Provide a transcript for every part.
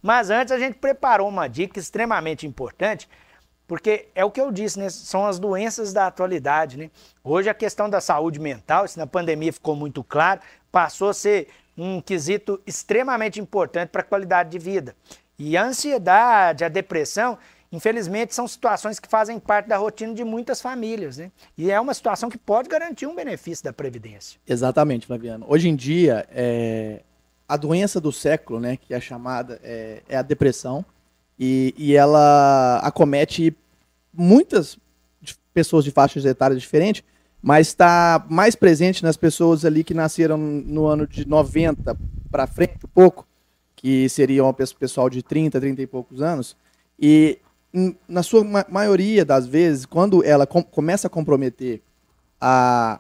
Mas antes a gente preparou uma dica extremamente importante, porque é o que eu disse, né? São as doenças da atualidade, né? Hoje a questão da saúde mental, isso na pandemia ficou muito claro, passou a ser um quesito extremamente importante para a qualidade de vida. E a ansiedade, a depressão, infelizmente, são situações que fazem parte da rotina de muitas famílias, né? E é uma situação que pode garantir um benefício da Previdência. Exatamente, Flaviano. Hoje em dia, a doença do século, né, que é chamada, é a depressão, e ela acomete muitas pessoas de faixas etárias diferentes, mas está mais presente nas pessoas ali que nasceram no ano de 90 para frente, um pouco, que seriam o pessoal de 30 e poucos anos, e na sua maioria das vezes, quando ela começa a comprometer a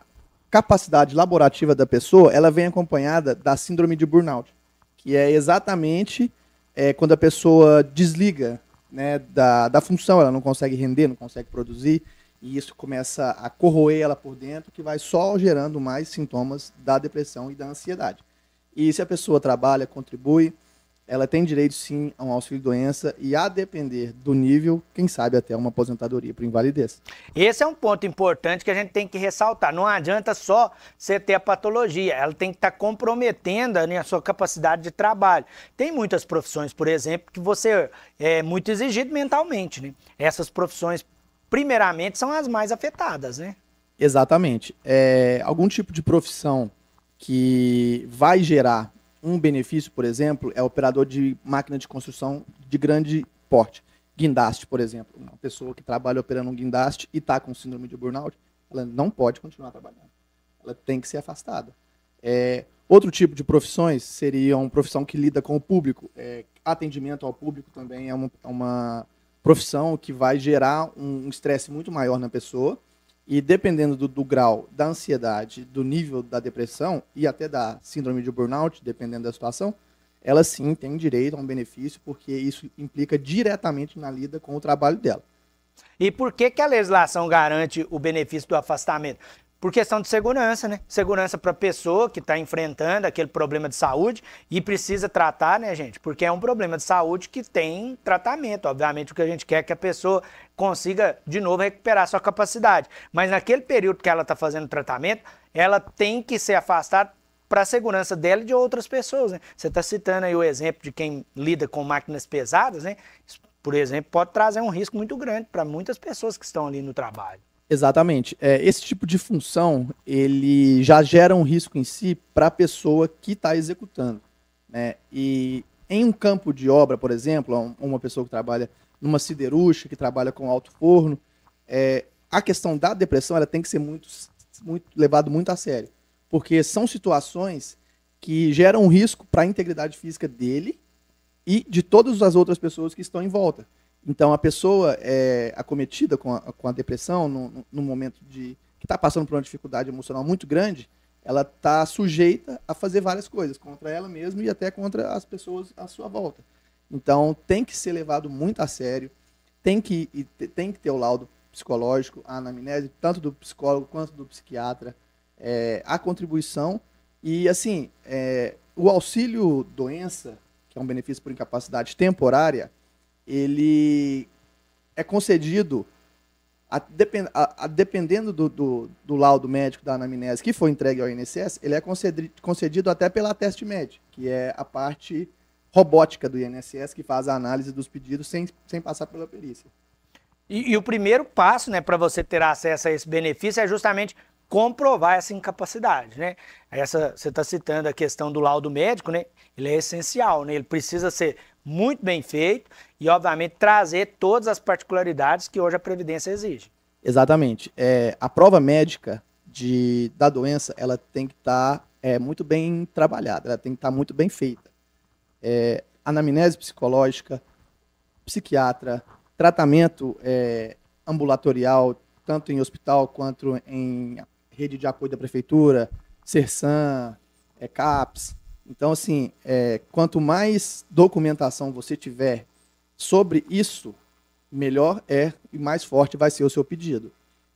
capacidade laborativa da pessoa, ela vem acompanhada da síndrome de burnout, que é exatamente quando a pessoa desliga, né, da função, ela não consegue render, não consegue produzir, e isso começa a corroer ela por dentro, que vai só gerando mais sintomas da depressão e da ansiedade. E se a pessoa trabalha, contribui, ela tem direito sim a um auxílio-doença e, a depender do nível, quem sabe até uma aposentadoria por invalidez. Esse é um ponto importante que a gente tem que ressaltar. Não adianta só você ter a patologia, ela tem que estar comprometendo, né, a sua capacidade de trabalho. Tem muitas profissões, por exemplo, que você é muito exigido mentalmente, né? Essas profissões, primeiramente, são as mais afetadas, né? Exatamente. Algum tipo de profissão que vai gerar um benefício, por exemplo, é operador de máquina de construção de grande porte. Guindaste, por exemplo. Uma pessoa que trabalha operando um guindaste e está com síndrome de burnout, ela não pode continuar trabalhando. Ela tem que ser afastada. Outro tipo de profissões seria uma profissão que lida com o público. Atendimento ao público também é uma profissão que vai gerar um estresse muito maior na pessoa. E dependendo do grau da ansiedade, do nível da depressão e até da síndrome de burnout, dependendo da situação, ela sim tem direito a um benefício, porque isso implica diretamente na lida com o trabalho dela. E por que que a legislação garante o benefício do afastamento? Por questão de segurança, né? Segurança para a pessoa que está enfrentando aquele problema de saúde e precisa tratar, né, gente? Porque é um problema de saúde que tem tratamento. Obviamente, o que a gente quer é que a pessoa consiga, de novo, recuperar sua capacidade. Mas naquele período que ela está fazendo tratamento, ela tem que ser afastada para a segurança dela e de outras pessoas, né? Você está citando aí o exemplo de quem lida com máquinas pesadas, né? Isso, por exemplo, pode trazer um risco muito grande para muitas pessoas que estão ali no trabalho. Exatamente. Esse tipo de função, ele já gera um risco em si para a pessoa que está executando, né? E em um campo de obra, por exemplo, uma pessoa que trabalha numa siderúrgica, que trabalha com alto forno, a questão da depressão ela tem que ser muito levado muito a sério, porque são situações que geram um risco para a integridade física dele e de todas as outras pessoas que estão em volta. Então, a pessoa acometida com a depressão, no momento que está passando por uma dificuldade emocional muito grande, ela está sujeita a fazer várias coisas, contra ela mesma e até contra as pessoas à sua volta. Então, tem que ser levado muito a sério, tem que ter o laudo psicológico, a anamnese, tanto do psicólogo quanto do psiquiatra, a contribuição e, assim, o auxílio-doença, que é um benefício por incapacidade temporária, ele é concedido dependendo do laudo médico da anamnese que foi entregue ao INSS, ele é concedido até pela teste médica, que é a parte robótica do INSS que faz a análise dos pedidos sem passar pela perícia. E o primeiro passo, né, para você ter acesso a esse benefício é justamente comprovar essa incapacidade, né? Você está citando a questão do laudo médico, né? Ele é essencial, né? Ele precisa ser muito bem feito e, obviamente, trazer todas as particularidades que hoje a Previdência exige. Exatamente. A prova médica da doença, ela tem que estar muito bem trabalhada, ela tem que estar muito bem feita. Anamnese psicológica, psiquiatra, tratamento ambulatorial, tanto em hospital quanto em rede de apoio da prefeitura, Sersan, CAPS. Então, assim, quanto mais documentação você tiver sobre isso, melhor e mais forte vai ser o seu pedido.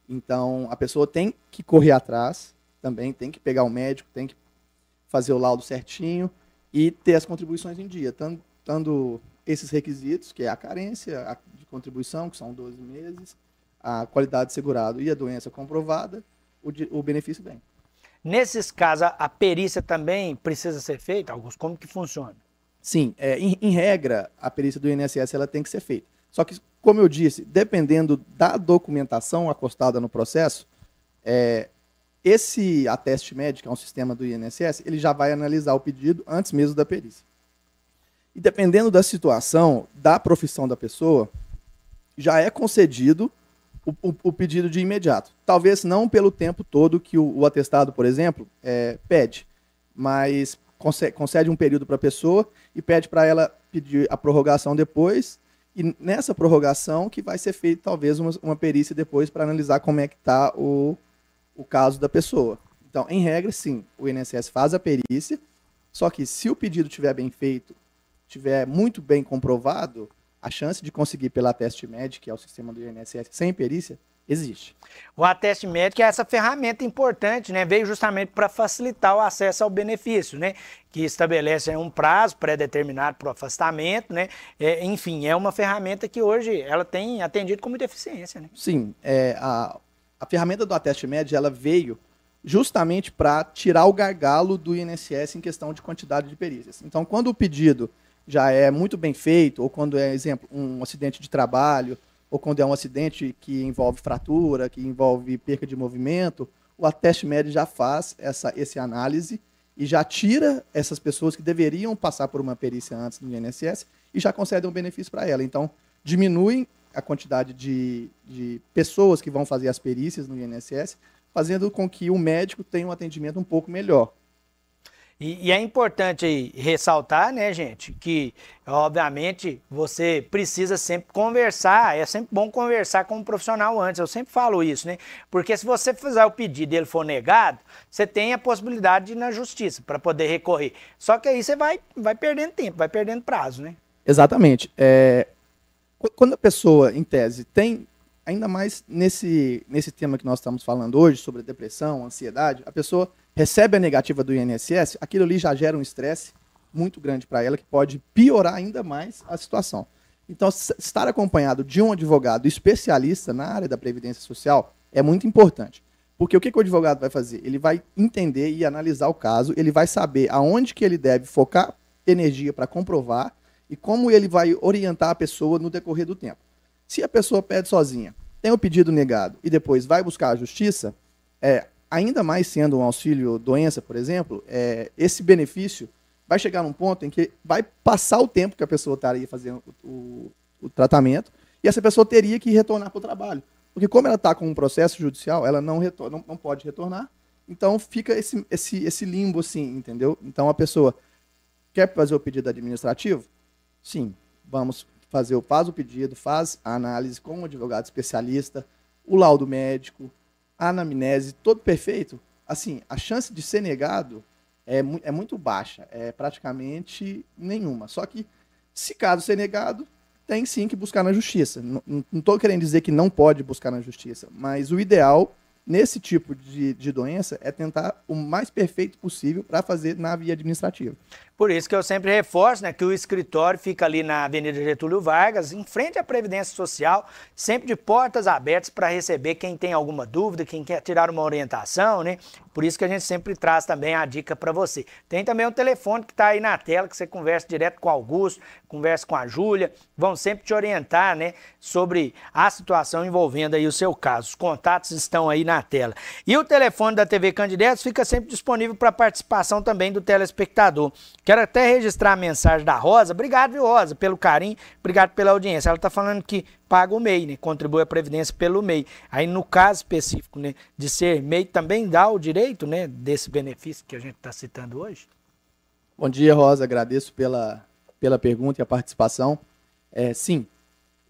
Então, a pessoa tem que correr atrás, também tem que pegar o médico, tem que fazer o laudo certinho e ter as contribuições em dia, estando esses requisitos, que é a carência de contribuição, que são 12 meses, a qualidade de segurado e a doença comprovada, o benefício vem. Nesses casos, a perícia também precisa ser feita, Augusto? Como que funciona? Sim, em regra, a perícia do INSS ela tem que ser feita. Só que, como eu disse, dependendo da documentação acostada no processo, esse ateste médico, que é um sistema do INSS, ele já vai analisar o pedido antes mesmo da perícia. E dependendo da situação, da profissão da pessoa, já é concedido o pedido de imediato. Talvez não pelo tempo todo que o atestado, por exemplo, pede, mas concede um período para a pessoa e pede para ela pedir a prorrogação depois, e nessa prorrogação que vai ser feita talvez uma perícia depois para analisar como é que está o caso da pessoa. Então, em regra, sim, o INSS faz a perícia, só que se o pedido estiver bem feito, estiver muito bem comprovado, a chance de conseguir pela ateste médico, que é o sistema do INSS, sem perícia, existe. O ateste médico é essa ferramenta importante, né? Veio justamente para facilitar o acesso ao benefício, né? Que estabelece um prazo pré-determinado para o afastamento, né? Enfim, é uma ferramenta que hoje ela tem atendido com muita eficiência, né? Sim, a ferramenta do ateste médico, ela veio justamente para tirar o gargalo do INSS em questão de quantidade de perícias. Então, quando o pedido já é muito bem feito, ou quando é, exemplo, um acidente de trabalho, ou quando é um acidente que envolve fratura, que envolve perca de movimento, o ateste médico já faz essa análise e já tira essas pessoas que deveriam passar por uma perícia antes do INSS e já concede um benefício para ela. Então, diminui a quantidade de pessoas que vão fazer as perícias no INSS, fazendo com que o médico tenha um atendimento um pouco melhor. E é importante aí ressaltar, né, gente, que, obviamente, você precisa sempre conversar, é sempre bom conversar com um profissional antes, eu sempre falo isso, né? Porque se você fizer o pedido e ele for negado, você tem a possibilidade de ir na justiça para poder recorrer. Só que aí você vai perdendo tempo, vai perdendo prazo, né? Exatamente. Quando a pessoa, em tese, tem, ainda mais nesse tema que nós estamos falando hoje, sobre depressão, ansiedade, a pessoa recebe a negativa do INSS, aquilo ali já gera um estresse muito grande para ela, que pode piorar ainda mais a situação. Então, estar acompanhado de um advogado especialista na área da Previdência Social é muito importante. Porque o que o advogado vai fazer? Ele vai entender e analisar o caso, ele vai saber aonde que ele deve focar energia para comprovar e como ele vai orientar a pessoa no decorrer do tempo. Se a pessoa pede sozinha, tem o pedido negado e depois vai buscar a justiça, ainda mais sendo um auxílio doença, por exemplo, esse benefício vai chegar num ponto em que vai passar o tempo que a pessoa estaria fazendo o tratamento e essa pessoa teria que retornar para o trabalho. Porque como ela está com um processo judicial, ela não pode retornar, então fica esse limbo assim, entendeu? Então a pessoa quer fazer o pedido administrativo? Sim, faz o pedido, faz a análise com um advogado especialista, o laudo médico, a anamnese, todo perfeito, assim, a chance de ser negado é muito baixa, é praticamente nenhuma. Só que, se caso ser negado, tem sim que buscar na justiça. Não estou querendo dizer que não pode buscar na justiça, mas o ideal, nesse tipo de doença, é tentar o mais perfeito possível para fazer na via administrativa. Por isso que eu sempre reforço, né, que o escritório fica ali na Avenida Getúlio Vargas, em frente à Previdência Social, sempre de portas abertas para receber quem tem alguma dúvida, quem quer tirar uma orientação, né? Por isso que a gente sempre traz também a dica para você. Tem também o telefone que está aí na tela, que você conversa direto com o Augusto, conversa com a Júlia, vão sempre te orientar, né, sobre a situação envolvendo aí o seu caso. Os contatos estão aí na tela. E o telefone da TV Candidatos fica sempre disponível para participação também do telespectador. Quero até registrar a mensagem da Rosa. Obrigado, viu, Rosa, pelo carinho, obrigado pela audiência. Ela está falando que paga o MEI, né? Contribui a Previdência pelo MEI. Aí, no caso específico, né, de ser MEI, também dá o direito, né, desse benefício que a gente está citando hoje? Bom dia, Rosa. Agradeço pela pergunta e a participação. Sim,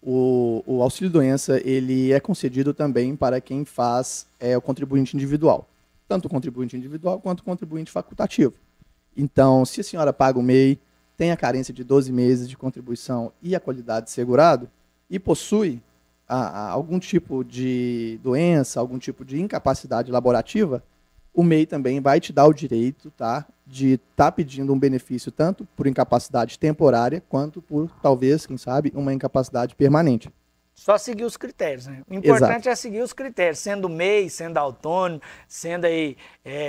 o auxílio-doença ele é concedido também para quem faz o contribuinte individual. Tanto o contribuinte individual quanto o contribuinte facultativo. Então, se a senhora paga o MEI, tem a carência de 12 meses de contribuição e a qualidade de segurado, e possui algum tipo de doença, algum tipo de incapacidade laborativa, o MEI também vai te dar o direito, tá, de estar pedindo um benefício tanto por incapacidade temporária, quanto por, talvez, quem sabe, uma incapacidade permanente. Só seguir os critérios, né? O importante é seguir os critérios, sendo MEI, sendo autônomo, sendo aí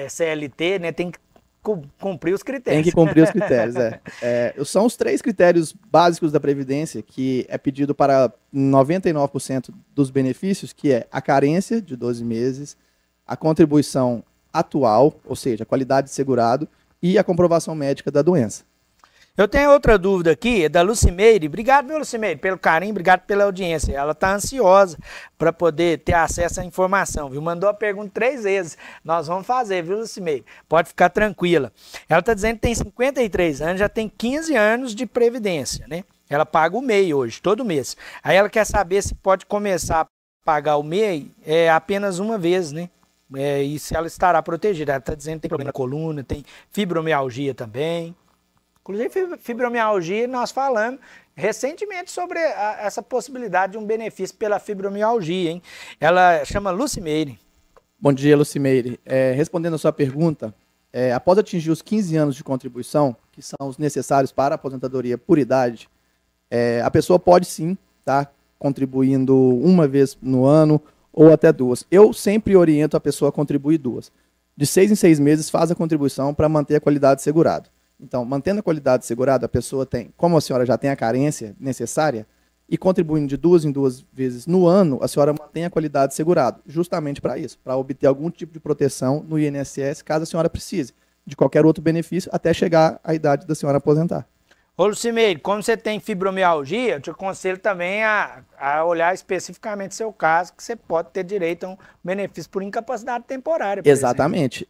CLT, né? Tem que cumprir os critérios. Tem que cumprir os critérios, são os 3 critérios básicos da Previdência, que é pedido para 99% dos benefícios, que é a carência de 12 meses, a contribuição atual, ou seja, a qualidade de segurado, e a comprovação médica da doença. Eu tenho outra dúvida aqui, é da Lucimeire. Obrigado, meu Lucimeire, pelo carinho, obrigado pela audiência. Ela está ansiosa para poder ter acesso à informação, viu? Mandou a pergunta 3 vezes. Nós vamos fazer, viu, Lucimeire? Pode ficar tranquila. Ela está dizendo que tem 53 anos, já tem 15 anos de previdência, né? Ela paga o MEI hoje, todo mês. Aí ela quer saber se pode começar a pagar o MEI apenas uma vez, né? E se ela estará protegida. Ela está dizendo que tem problema na coluna, tem fibromialgia também. Inclusive, fibromialgia, nós falamos recentemente sobre essa possibilidade de um benefício pela fibromialgia, hein? Ela chama Lucimeire. Bom dia, Lucimeire. Respondendo a sua pergunta, após atingir os 15 anos de contribuição, que são os necessários para a aposentadoria por idade, a pessoa pode sim estar contribuindo uma vez no ano ou até 2. Eu sempre oriento a pessoa a contribuir 2. De 6 em 6 meses faz a contribuição para manter a qualidade segurada. Então, mantendo a qualidade segurada, a pessoa tem, como a senhora já tem a carência necessária, e contribuindo de 2 em 2 vezes no ano, a senhora mantém a qualidade segurada, justamente para isso, para obter algum tipo de proteção no INSS, caso a senhora precise de qualquer outro benefício, até chegar à idade da senhora aposentar. Ô, Lucimeire, como você tem fibromialgia, eu te aconselho também a olhar especificamente o seu caso, que você pode ter direito a um benefício por incapacidade temporária. Exatamente.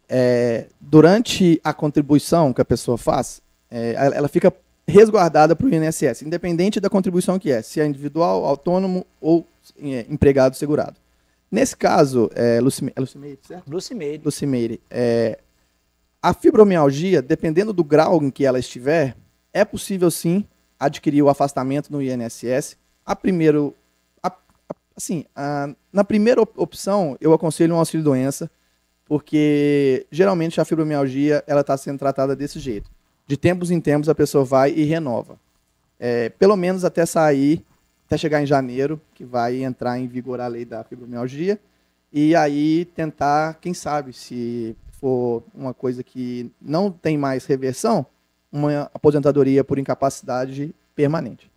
Durante a contribuição que a pessoa faz, ela fica resguardada para o INSS, independente da contribuição que é, se é individual, autônomo ou empregado segurado. Nesse caso, Lucimeire, certo? Lucimeire. A fibromialgia, dependendo do grau em que ela estiver, é possível, sim, adquirir o afastamento no INSS. Na primeira opção, eu aconselho um auxílio-doença, porque, geralmente, a fibromialgia está sendo tratada desse jeito. De tempos em tempos, a pessoa vai e renova. Pelo menos até chegar em janeiro, que vai entrar em vigor a lei da fibromialgia, e aí tentar, quem sabe, se for uma coisa que não tem mais reversão, uma aposentadoria por incapacidade permanente.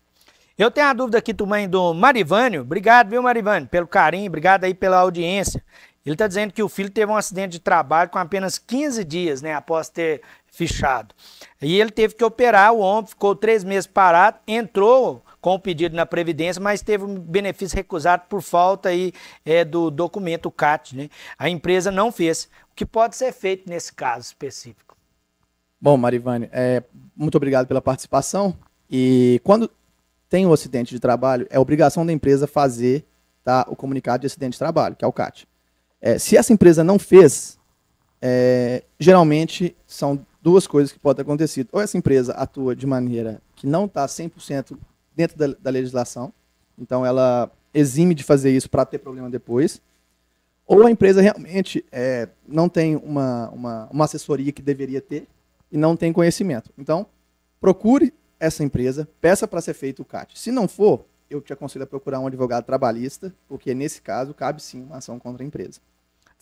Eu tenho a dúvida aqui também do Marivânio. Obrigado, viu, Marivânio, pelo carinho, obrigado aí pela audiência. Ele está dizendo que o filho teve um acidente de trabalho com apenas 15 dias, né, após ter fichado. E ele teve que operar o ombro, ficou 3 meses parado, entrou com o pedido na Previdência, mas teve um benefício recusado por falta aí, do documento CAT, né? A empresa não fez. O que pode ser feito nesse caso específico? Bom, Marivane, muito obrigado pela participação. E quando tem um acidente de trabalho, é obrigação da empresa fazer o comunicado de acidente de trabalho, que é o CAT. Se essa empresa não fez, geralmente são 2 coisas que podem ter acontecido. Ou essa empresa atua de maneira que não está 100% dentro da legislação, então ela exime de fazer isso para ter problema depois, ou a empresa realmente não tem uma assessoria que deveria ter, e não tem conhecimento. Então, procure essa empresa, peça para ser feito o CAT. Se não for, eu te aconselho a procurar um advogado trabalhista, porque nesse caso cabe sim uma ação contra a empresa.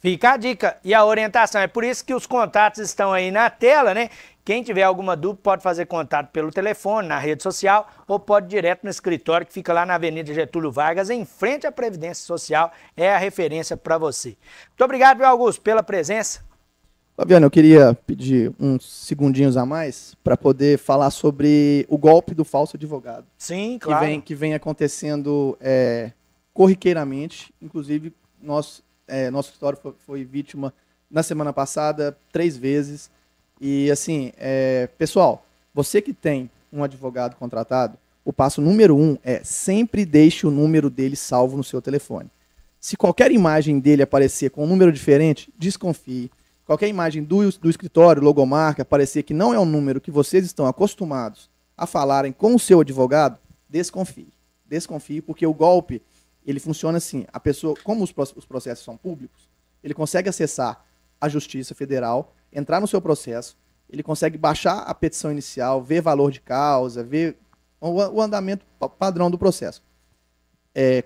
Fica a dica e a orientação. É por isso que os contatos estão aí na tela, né? Quem tiver alguma dúvida pode fazer contato pelo telefone, na rede social, ou pode ir direto no escritório que fica lá na Avenida Getúlio Vargas, em frente à Previdência Social. É a referência para você. Muito obrigado, meu Augusto, pela presença. Fabiano, eu queria pedir uns segundinhos a mais para poder falar sobre o golpe do falso advogado. Sim, claro. Que vem acontecendo corriqueiramente. Inclusive, nosso escritório foi vítima na semana passada 3 vezes. E, assim, pessoal, você que tem um advogado contratado, o passo número 1 é sempre deixe o número dele salvo no seu telefone. Se qualquer imagem dele aparecer com um número diferente, desconfie. Qualquer imagem do escritório, logomarca, aparecer que não é um número que vocês estão acostumados a falarem com o seu advogado, desconfie. Desconfie, porque o golpe, ele funciona assim. A pessoa, como os processos são públicos, ele consegue acessar a Justiça Federal, entrar no seu processo, ele consegue baixar a petição inicial, ver valor de causa, ver o andamento padrão do processo.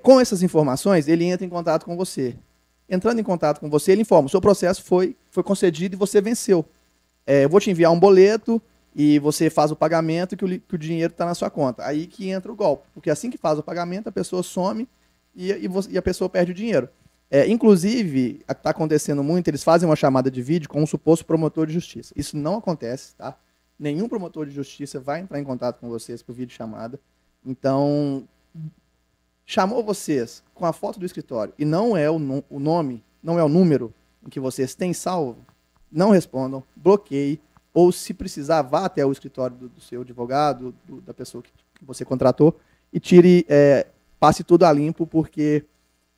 Com essas informações, ele entra em contato com você. Entrando em contato com você, ele informa: o seu processo foi concedido e você venceu. Eu vou te enviar um boleto e você faz o pagamento que o dinheiro está na sua conta. Aí que entra o golpe, porque assim que faz o pagamento, a pessoa some e a pessoa perde o dinheiro. Inclusive, está acontecendo muito, eles fazem uma chamada de vídeo com um suposto promotor de justiça. Isso não acontece, tá? Nenhum promotor de justiça vai entrar em contato com vocês por vídeo chamada. Então, chamou vocês com a foto do escritório e não é o nome, não é o número em que vocês têm salvo, não respondam, bloqueie, ou se precisar, vá até o escritório do seu advogado, da pessoa que você contratou, e passe tudo a limpo, porque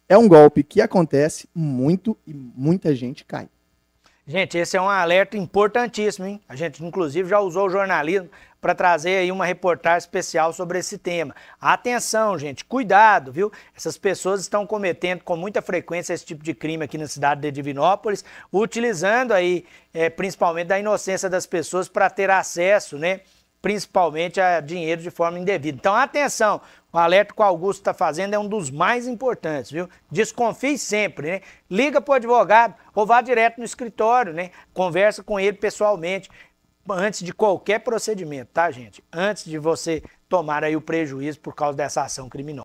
é um golpe que acontece muito e muita gente cai. Gente, esse é um alerta importantíssimo, hein? A gente, inclusive, já usou o jornalismo para trazer aí uma reportagem especial sobre esse tema. Atenção, gente, cuidado, viu? Essas pessoas estão cometendo com muita frequência esse tipo de crime aqui na cidade de Divinópolis, utilizando aí, principalmente, da inocência das pessoas para ter acesso, né? Principalmente a dinheiro de forma indevida. Então, atenção, o alerta que o Augusto está fazendo é um dos mais importantes, viu? Desconfie sempre, né? Liga para o advogado ou vá direto no escritório, né? Conversa com ele pessoalmente antes de qualquer procedimento, tá, gente? Antes de você tomar aí o prejuízo por causa dessa ação criminosa.